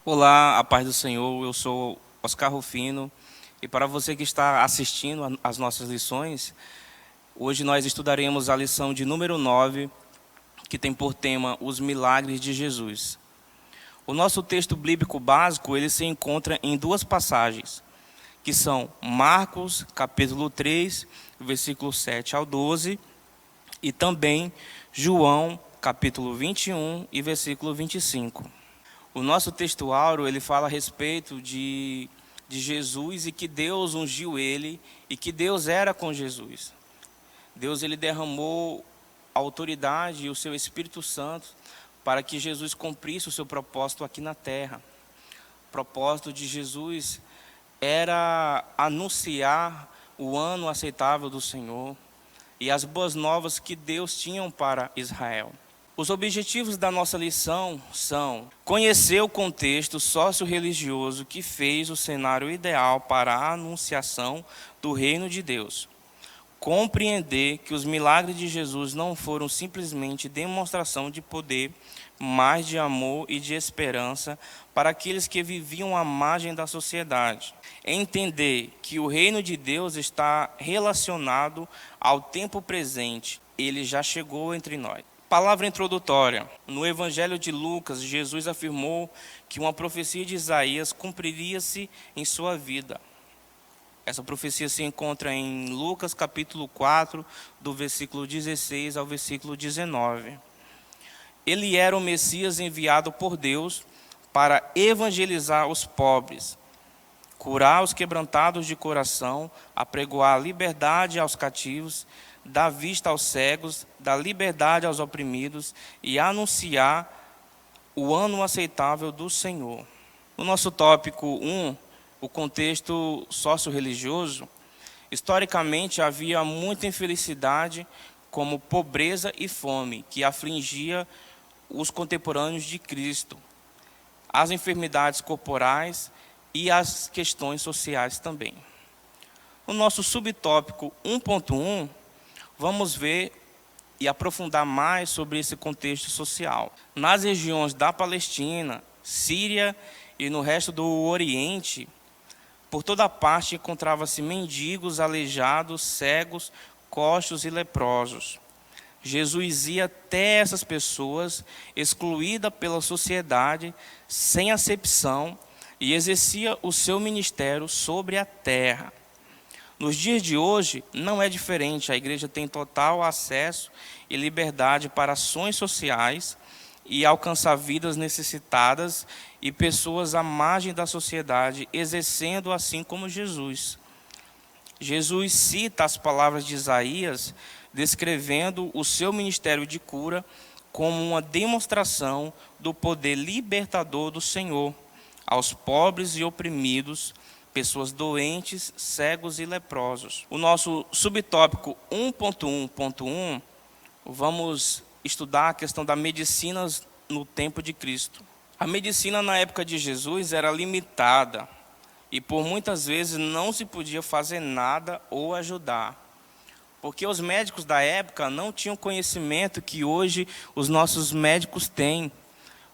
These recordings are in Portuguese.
Olá, a paz do Senhor, eu sou Oscar Rufino e para você que está assistindo às nossas lições, hoje nós estudaremos a lição de número 9, que tem por tema os milagres de Jesus. O nosso texto bíblico básico, ele se encontra em duas passagens, que são Marcos, capítulo 3, versículo 7 ao 12, e também João, capítulo 21 e versículo 25. O nosso texto áureo, ele fala a respeito de Jesus e que Deus ungiu ele e que Deus era com Jesus. Deus ele derramou a autoridade e o seu Espírito Santo para que Jesus cumprisse o seu propósito aqui na terra. O propósito de Jesus era anunciar o ano aceitável do Senhor e as boas novas que Deus tinha para Israel. Os objetivos da nossa lição são conhecer o contexto socio-religioso que fez o cenário ideal para a anunciação do reino de Deus. Compreender que os milagres de Jesus não foram simplesmente demonstração de poder, mas de amor e de esperança para aqueles que viviam à margem da sociedade. Entender que o reino de Deus está relacionado ao tempo presente. Ele já chegou entre nós. Palavra introdutória. No Evangelho de Lucas, Jesus afirmou que uma profecia de Isaías cumpriria-se em sua vida. Essa profecia se encontra em Lucas capítulo 4, do versículo 16 ao versículo 19. Ele era o Messias enviado por Deus para evangelizar os pobres, curar os quebrantados de coração, apregoar a liberdade aos cativos, dar vista aos cegos, dar liberdade aos oprimidos e anunciar o ano aceitável do Senhor. No nosso tópico 1, o contexto socio-religioso, historicamente havia muita infelicidade, como pobreza e fome, que afligia os contemporâneos de Cristo, as enfermidades corporais e as questões sociais também. No nosso subtópico 1.1, vamos ver e aprofundar mais sobre esse contexto social. Nas regiões da Palestina, Síria e no resto do Oriente, por toda parte encontrava-se mendigos, aleijados, cegos, coxos e leprosos. Jesus ia até essas pessoas, excluídas pela sociedade, sem acepção, e exercia o seu ministério sobre a terra. Nos dias de hoje, não é diferente. A igreja tem total acesso e liberdade para ações sociais e alcançar vidas necessitadas e pessoas à margem da sociedade, exercendo assim como Jesus. Jesus cita as palavras de Isaías, descrevendo o seu ministério de cura como uma demonstração do poder libertador do Senhor aos pobres e oprimidos, pessoas doentes, cegos e leprosos. O nosso subtópico 1.1.1, vamos estudar a questão da medicina no tempo de Cristo. A medicina na época de Jesus era limitada e por muitas vezes não se podia fazer nada ou ajudar, porque os médicos da época não tinham conhecimento que hoje os nossos médicos têm.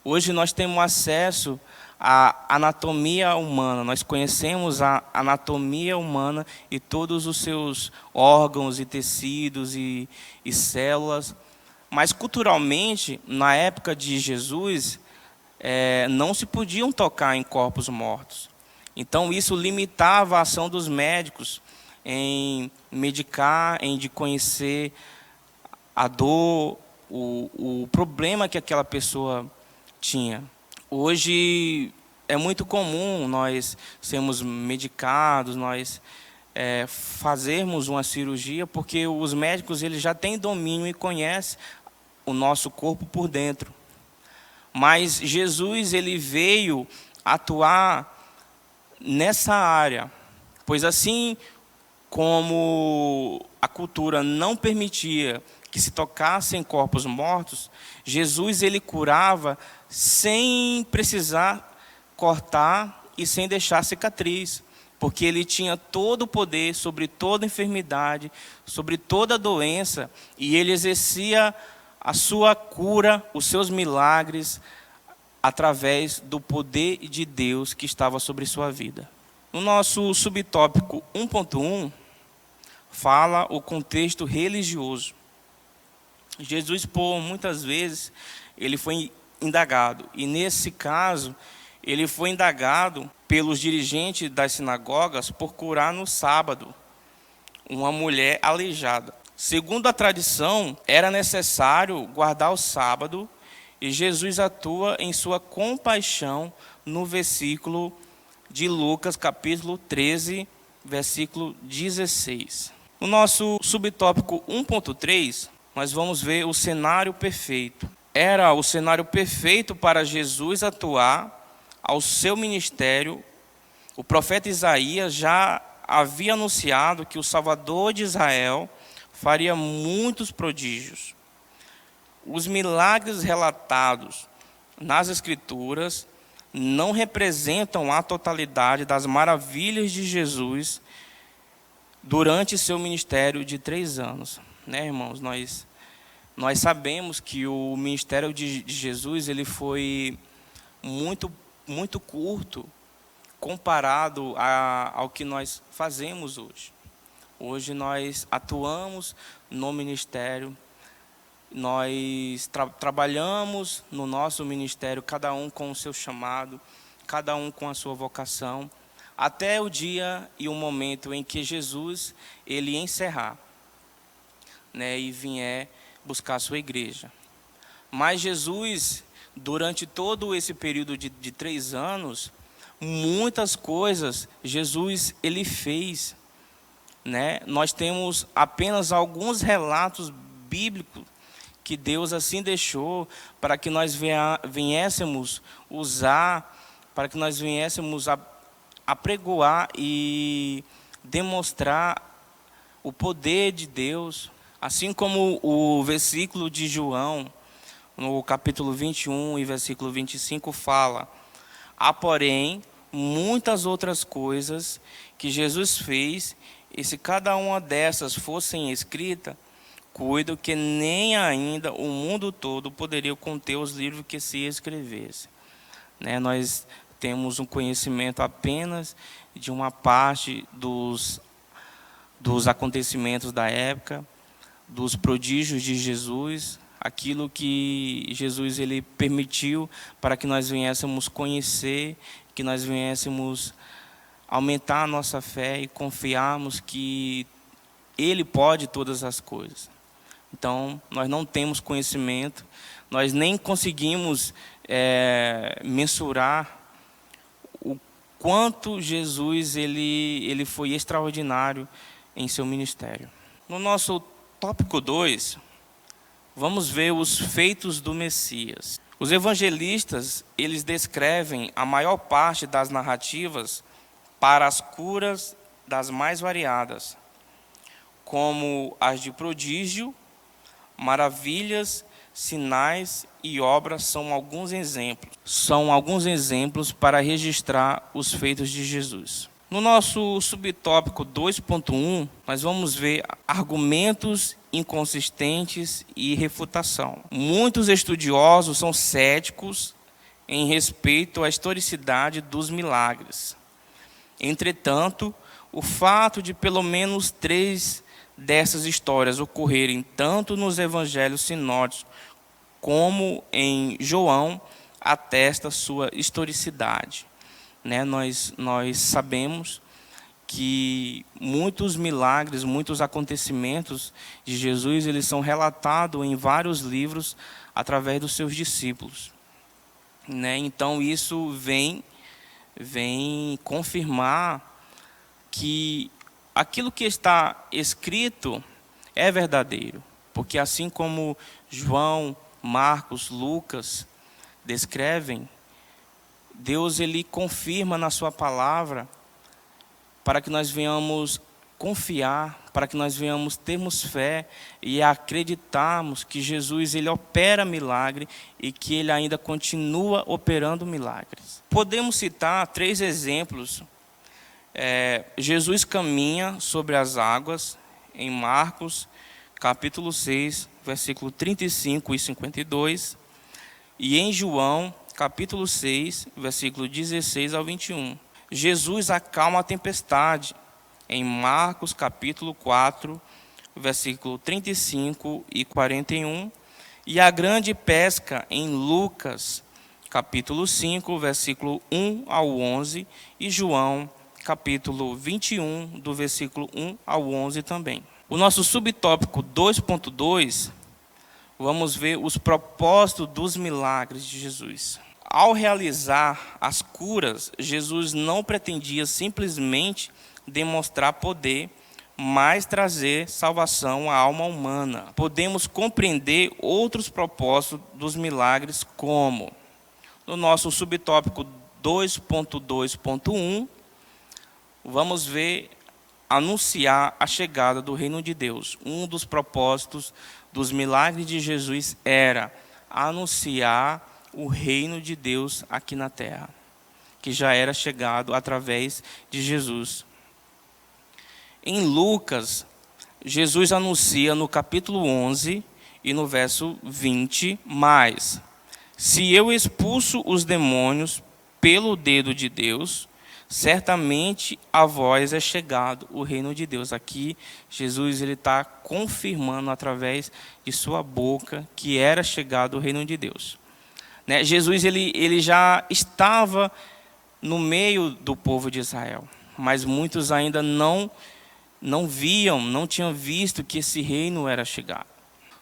Hoje nós temos acesso à anatomia humana, nós conhecemos a anatomia humana e todos os seus órgãos e tecidos e células, mas culturalmente, na época de Jesus, não se podiam tocar em corpos mortos. Então isso limitava a ação dos médicos em medicar, em de conhecer a dor, o problema que aquela pessoa tinha. Hoje é muito comum nós sermos medicados, nós fazermos uma cirurgia, porque os médicos eles já têm domínio e conhecem o nosso corpo por dentro. Mas Jesus ele veio atuar nessa área, pois assim como a cultura não permitia que se tocasse em corpos mortos, Jesus ele curava sem precisar cortar e sem deixar cicatriz, porque ele tinha todo o poder sobre toda enfermidade, sobre toda doença, e ele exercia a sua cura, os seus milagres, através do poder de Deus que estava sobre sua vida. No nosso subtópico 1.1, fala o contexto religioso. Jesus, por muitas vezes, ele foi indagado. E nesse caso, ele foi indagado pelos dirigentes das sinagogas por curar no sábado uma mulher aleijada. Segundo a tradição, era necessário guardar o sábado, e Jesus atua em sua compaixão no versículo de Lucas, capítulo 13, versículo 16. No nosso subtópico 1.3, nós vamos ver o cenário perfeito. Era o cenário perfeito para Jesus atuar ao seu ministério. O profeta Isaías já havia anunciado que o Salvador de Israel faria muitos prodígios. Os milagres relatados nas Escrituras não representam a totalidade das maravilhas de Jesus durante seu ministério de 3 anos. Né, irmãos? Nós sabemos que o ministério de Jesus ele foi muito curto comparado ao que nós fazemos hoje. Hoje nós atuamos no ministério, nós trabalhamos no nosso ministério, cada um com o seu chamado, cada um com a sua vocação, até o dia e o momento em que Jesus ele encerrar, né, e vier buscar a sua igreja. Mas Jesus, durante todo esse período de 3 anos, muitas coisas Jesus ele fez, né? Nós temos apenas alguns relatos bíblicos que Deus assim deixou para que nós viéssemos usar, para que nós viéssemos apregoar e demonstrar o poder de Deus, assim como o versículo de João, no capítulo 21 e versículo 25 fala: há, porém, muitas outras coisas que Jesus fez, e se cada uma dessas fossem escritas, cuido que nem ainda o mundo todo poderia conter os livros que se escrevessem. Né? Nós temos um conhecimento apenas de uma parte dos acontecimentos da época, dos prodígios de Jesus, aquilo que Jesus ele permitiu para que nós viéssemos conhecer, que nós viéssemos aumentar a nossa fé e confiarmos que Ele pode todas as coisas. Então, nós não temos conhecimento, nós nem conseguimos mensurar o quanto Jesus ele foi extraordinário em seu ministério. No nosso tópico 2, vamos ver os feitos do Messias. Os evangelistas, eles descrevem a maior parte das narrativas para as curas das mais variadas, como as de prodígio, maravilhas, sinais e obras são alguns exemplos. São alguns exemplos para registrar os feitos de Jesus. No nosso subtópico 2.1, nós vamos ver argumentos inconsistentes e refutação. Muitos estudiosos são céticos em respeito à historicidade dos milagres. Entretanto, o fato de pelo menos 3 dessas histórias ocorrerem tanto nos evangelhos sinóticos como em João atesta sua historicidade. Né? Nós sabemos que muitos milagres, muitos acontecimentos de Jesus, eles são relatados em vários livros através dos seus discípulos. Né? Então isso vem confirmar que aquilo que está escrito é verdadeiro, porque assim como João, Marcos, Lucas descrevem, Deus ele confirma na sua palavra para que nós venhamos confiar, para que nós venhamos termos fé e acreditarmos que Jesus ele opera milagre e que ele ainda continua operando milagres. Podemos citar 3 exemplos. Jesus caminha sobre as águas em Marcos, capítulo 6, versículo 35 e 52. E em João, capítulo 6, versículo 16 ao 21. Jesus acalma a tempestade, em Marcos, capítulo 4, versículo 35 e 41. E a grande pesca, em Lucas, capítulo 5, versículo 1 ao 11. E João, capítulo 21, do versículo 1 ao 11 também. O nosso subtópico 2.2, vamos ver os propósitos dos milagres de Jesus. Ao realizar as curas, Jesus não pretendia simplesmente demonstrar poder, mas trazer salvação à alma humana. Podemos compreender outros propósitos dos milagres, como no nosso subtópico 2.2.1, vamos ver anunciar a chegada do reino de Deus. Um dos propósitos dos milagres de Jesus era anunciar o reino de Deus aqui na terra, que já era chegado através de Jesus. Em Lucas, Jesus anuncia no capítulo 11 e no verso 20, mas se eu expulso os demônios pelo dedo de Deus, certamente a vós é chegado o reino de Deus. Aqui, Jesus está confirmando através de sua boca que era chegado o reino de Deus. Jesus ele já estava no meio do povo de Israel, mas muitos ainda não viam, não tinham visto que esse reino era chegado.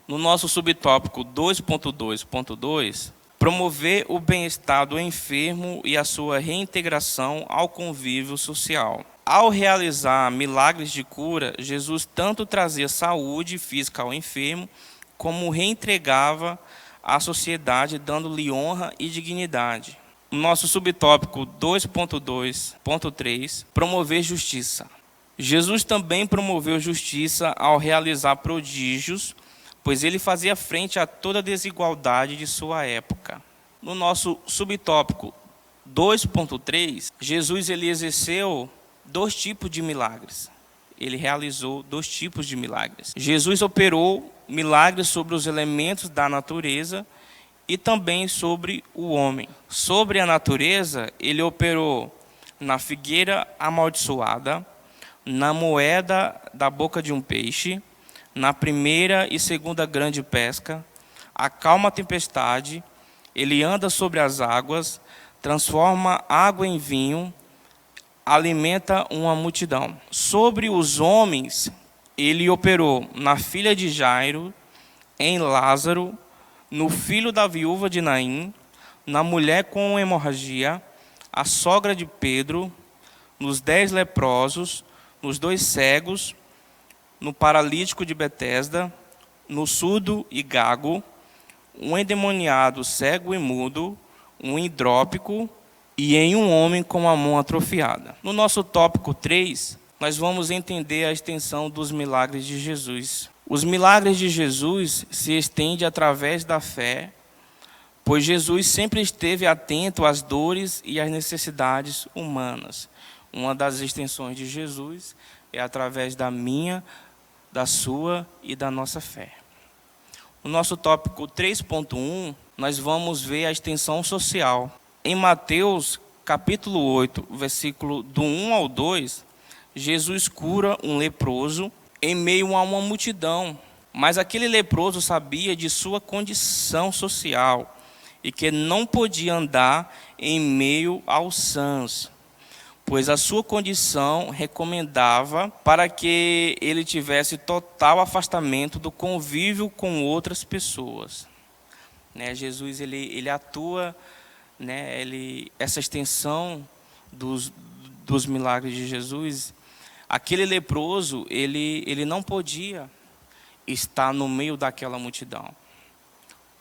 No nosso subtópico 2.2.2, promover o bem-estar do enfermo e a sua reintegração ao convívio social. Ao realizar milagres de cura, Jesus tanto trazia saúde física ao enfermo, como reentregava à sociedade, dando-lhe honra e dignidade. No nosso subtópico 2.2.3, promover justiça. Jesus também promoveu justiça ao realizar prodígios, pois ele fazia frente a toda a desigualdade de sua época. No nosso subtópico 2.3, Jesus ele exerceu 2 tipos de milagres. Ele realizou 2 tipos de milagres. Jesus operou milagres sobre os elementos da natureza e também sobre o homem. Sobre a natureza, ele operou na figueira amaldiçoada, na moeda da boca de um peixe, na primeira e segunda grande pesca, acalma a tempestade, ele anda sobre as águas, transforma água em vinho, alimenta uma multidão. Sobre os homens, ele operou na filha de Jairo, em Lázaro, no filho da viúva de Naim, na mulher com hemorragia, a sogra de Pedro, nos 10 leprosos, nos 2 cegos, no paralítico de Betesda, no surdo e gago, um endemoniado cego e mudo, um hidrópico e em um homem com a mão atrofiada. No nosso tópico 3, nós vamos entender a extensão dos milagres de Jesus. Os milagres de Jesus se estendem através da fé, pois Jesus sempre esteve atento às dores e às necessidades humanas. Uma das extensões de Jesus é através da minha, da sua e da nossa fé. No nosso tópico 3.1, nós vamos ver a extensão social. Em Mateus, capítulo 8, versículo do 1 ao 2, Jesus cura um leproso em meio a uma multidão. Mas aquele leproso sabia de sua condição social e que não podia andar em meio aos sãos, pois a sua condição recomendava para que ele tivesse total afastamento do convívio com outras pessoas. Jesus ele atua, essa extensão dos milagres de Jesus. Aquele leproso ele não podia estar no meio daquela multidão,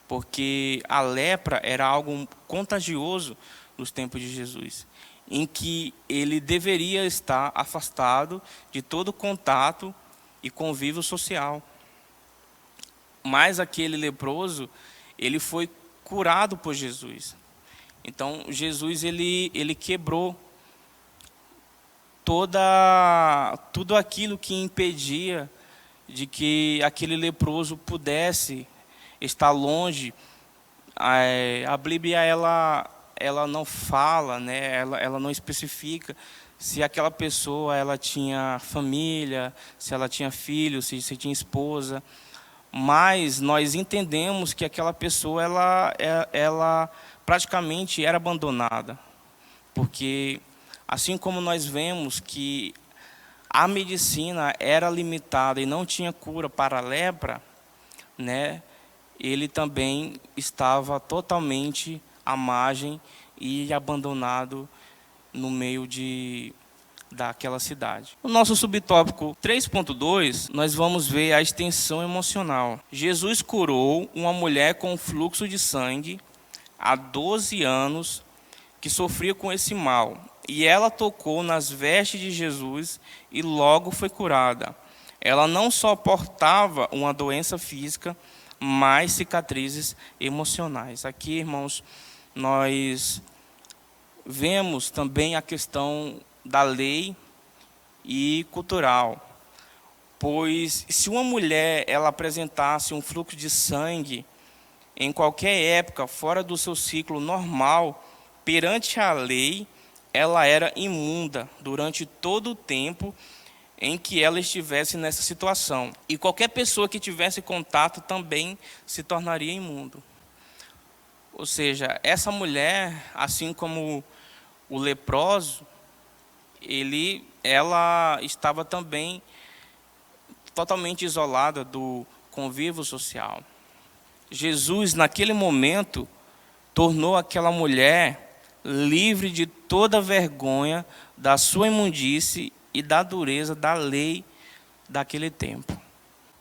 porque a lepra era algo contagioso nos tempos de Jesus, em que ele deveria estar afastado de todo contato e convívio social. Mas aquele leproso, ele foi curado por Jesus. Então, Jesus ele quebrou tudo aquilo que impedia de que aquele leproso pudesse estar longe a Bíblia ela não fala, né? Ela não especifica se aquela pessoa ela tinha família, se ela tinha filhos, se tinha esposa, mas nós entendemos que aquela pessoa ela praticamente era abandonada, porque assim como nós vemos que a medicina era limitada e não tinha cura para a lepra, né? Ele também estava totalmente à margem e abandonado no meio daquela cidade. No nosso subtópico 3.2, nós vamos ver a extensão emocional. Jesus curou uma mulher com fluxo de sangue há 12 anos que sofria com esse mal. E ela tocou nas vestes de Jesus e logo foi curada. Ela não só portava uma doença física, mas cicatrizes emocionais. Aqui, irmãos, nós vemos também a questão da lei e cultural. Pois se uma mulher ela apresentasse um fluxo de sangue em qualquer época fora do seu ciclo normal, perante a lei, ela era imunda durante todo o tempo em que ela estivesse nessa situação. E qualquer pessoa que tivesse contato também se tornaria imundo. Ou seja, essa mulher, assim como o leproso, ela estava também totalmente isolada do convívio social. Jesus, naquele momento, tornou aquela mulher livre de toda vergonha da sua imundície e da dureza da lei daquele tempo.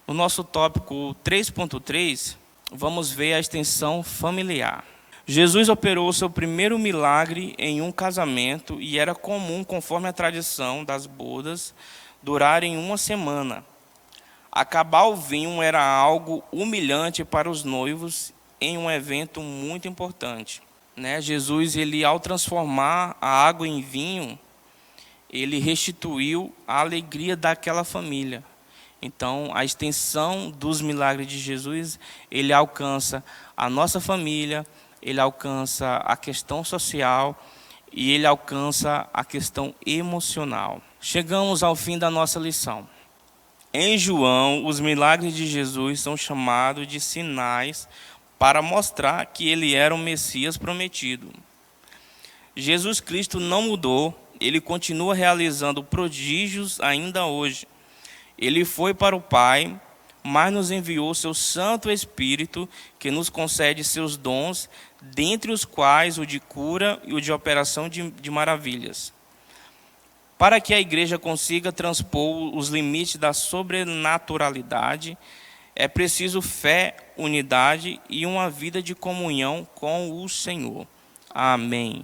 No nosso tópico 3.3, vamos ver a extensão familiar. Jesus operou seu primeiro milagre em um casamento e era comum, conforme a tradição das bodas, durarem uma semana. Acabar o vinho era algo humilhante para os noivos em um evento muito importante. Jesus, ao transformar a água em vinho, ele restituiu a alegria daquela família. Então, a extensão dos milagres de Jesus, ele alcança a nossa família, ele alcança a questão social e ele alcança a questão emocional. Chegamos ao fim da nossa lição. Em João, os milagres de Jesus são chamados de sinais para mostrar que ele era o Messias prometido. Jesus Cristo não mudou, ele continua realizando prodígios ainda hoje. Ele foi para o Pai, mas nos enviou seu Santo Espírito, que nos concede seus dons, dentre os quais o de cura e o de operação de maravilhas. Para que a igreja consiga transpor os limites da sobrenaturalidade, é preciso fé, unidade e uma vida de comunhão com o Senhor. Amém.